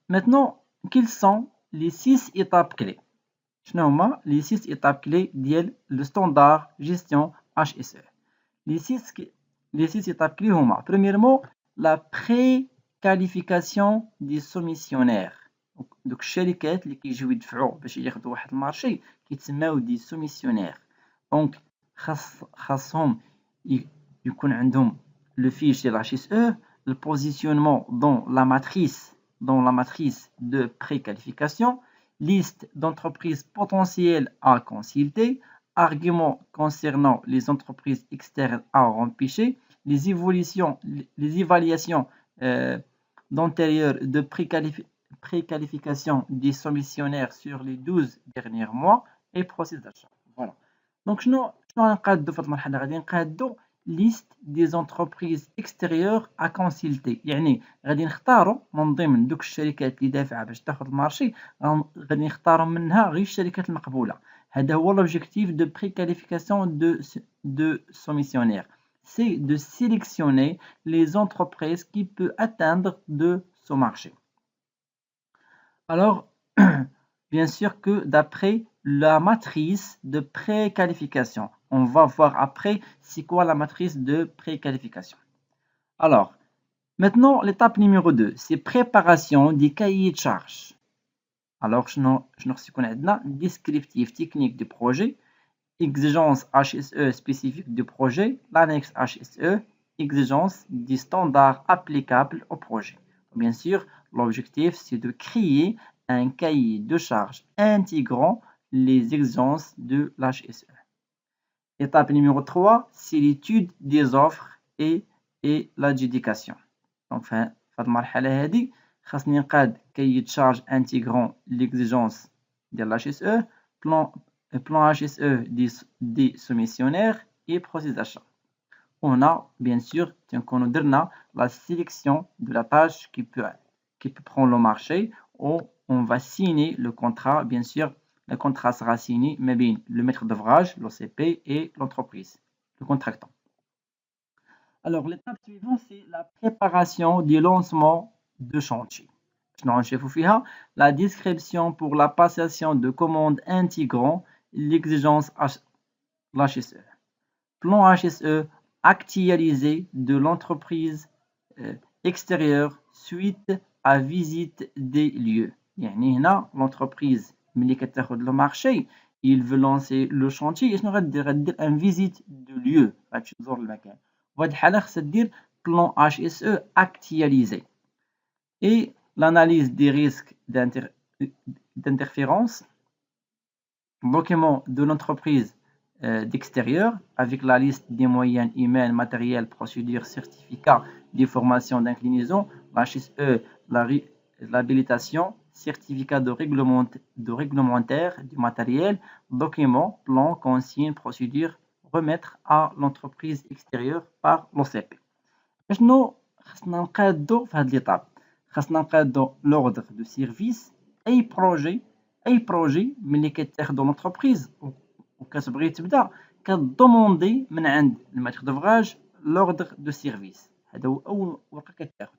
Maintenant, quelles sont les 6 étapes clés? شنو هما les 6 étapes clés ديال le standard gestion HSE? Les 6 étapes clés هما premièrement la préqualification des soumissionnaires. دوك الشركات اللي كيجيو يدفعوا باش ياخذوا واحد المارشي كيتسماو دي سوميسيونير. دونك خاصهم يكون عندهم لو فيش ديال HSE, le positionnement dans la matrice de préqualification, liste d'entreprises potentielles à consulter, arguments concernant les entreprises externes à empêcher, les évaluations d'antérieures de préqualification des soumissionnaires sur les 12 derniers mois et processus d'achat. Voilà. Donc, شنو غنقادو في هاد المرحلة؟ غادي نقادو liste des entreprises extérieures à consulter. يعني غادي نختاروا من ضمن دوك الشركات اللي دافعه باش تاخذ المارشي، غادي نختاروا منها غير الشركات المقبوله. هذا هو l'objectif de préqualification de soumissionnaire. C'est de sélectionner les entreprises qui peuvent atteindre de ce marché. Alors, bien sûr que d'après la matrice de préqualification, on va voir après c'est quoi la matrice de préqualification. Alors, maintenant, l'étape numéro 2, c'est préparation des cahiers de charges. Alors, je n'ai descriptif technique du projet, exigence HSE spécifique du projet, l'annexe HSE, exigence des standards applicables au projet. Bien sûr, l'objectif, c'est de créer un cahier de charges intégrant les exigences de l'HSE. Étape numéro 3, c'est l'étude des offres et l'adjudication. Donc, في هذه المرحلة هذه خاصني نقاد cahier de charges intégrant l'exigence de l'HSE, plan HSE des soumissionnaires et processus d'achat. On a bien sûr la sélection de la tâche qui peut prendre le marché, où on va signer le contrat. Bien sûr, le contrat sera signé mais bien le maître d'ouvrage, l'OCP et l'entreprise, le contractant. Alors, l'étape suivante, c'est la préparation du lancement de chantier. La description pour la passation de commandes intégrant l'exigence HSE. Plan HSE actualisé de l'entreprise extérieure suite à visite des lieux. يعني هنا l'entreprise ملي كتاخد le marché, il veut lancer le chantier, شنو غدير un visite de lieu, غتمشي تزور المكان. وفي هاد الحالة خصها دير plan HSE actualisé. Et l'analyse des risques d'interférence, document de l'entreprise d'extérieur avec la liste des moyens humains, matériels, procédures, certificats des formations d'inclinaison, l'HSE, l'habilitation, certificat de réglementaire du matériel, document, plan, consigne, procédure, remettre à l'entreprise extérieure par l'OCP. شنو خصنا نقادو في هاد ليطاب؟ خاصنا نقادو l'ordre de service. اي بروجي ملي كتاخدو لونتربريز وكتبغي تبدا كتدوموندي من عند الماتر دوفراج l'ordre de service. هذا هو اول ورقه كتاخد.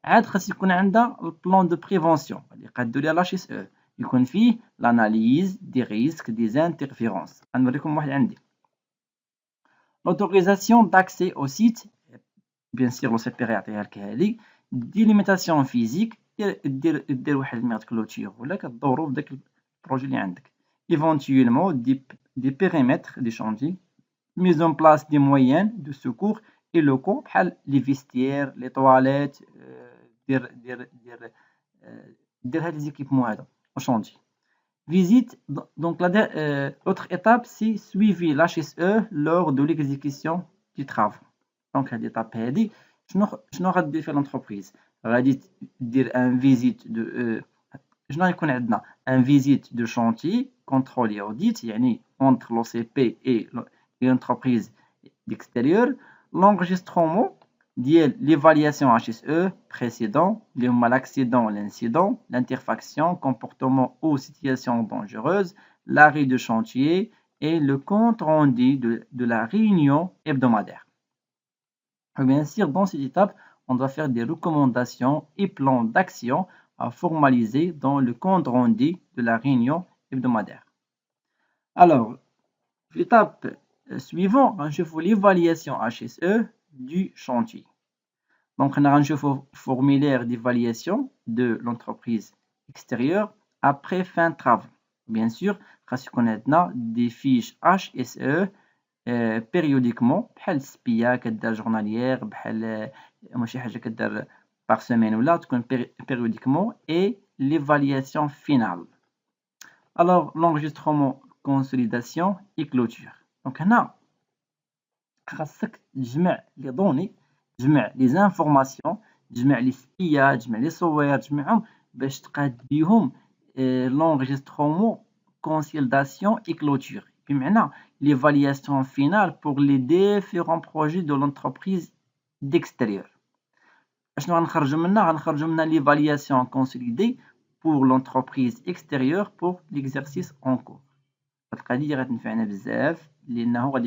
عاد خاص يكون عندها البلان دو بريفونسيون اللي قادو ليها لاش اس او، يكون فيه l'analyse des risques des interférences. غنوريكم واحد عندي l'autorisation d'accès au site. bien sûr l'OCP يعطيها لك هذه délimitation physique. دير واحد الميغ كلوتير ولا كدورو في داك البروجي اللي عندك. éventuellement des périmètres des chantiers, mise en place des moyens de secours et locaux بحال les vestiaires, les toilettes. دير هاد ليزيكيبمون هذا au chantier. Visite. Donc l'autre étape, c'est suivi l'HSE lors de l'exécution du travail. Donc هاد l'étape هادي شنو غدير في l'entreprise؟ غادي دير ان فيزيت دو شنو غيكون عندنا ان فيزيت دو شانتي كونترول اوديت يعني entre l'OCP et l'entreprise d'extérieur, l'enregistrement ديال l'évaluation HSE précédent اللي هما l'accident, l'incident, l'interfaction, comportement ou situation dangereuse, l'arrêt de chantier et le compte rendu de la réunion hebdomadaire. Bien sûr, dans cette étape, on doit faire des recommandations et plans d'action à formaliser dans le compte rendu de la réunion hebdomadaire. Alors, l'étape suivante, je fais l'évaluation HSE du chantier. Donc, on a un formulaire d'évaluation de l'entreprise extérieure après fin de travaux. Bien sûr, on a des fiches HSE périodiquement, بحال السبيه كدار journalière, بحال ماشي حاجه كدار par semaine ولا تكون périodiquement, et l'évaluation finale. Alors, l'enregistrement, consolidation et clôture. Donc هنا خاصك تجمع لي دوني، تجمع لي زانفورماسيون، تجمع لي سبيه، تجمع لي صور، تجمعهم باش تقاد بيهم l'enregistrement, consolidation et clôture. بمعنى l'évaluation finale pour les différents projets de l'entreprise d'extérieur. اشنو غنخرجوا منها؟ غنخرجوا منها l'évaluation consolidée pour l'entreprise extérieure pour l'exercice en cours. هاد القضيه غتنفعنا بزاف لانه غادي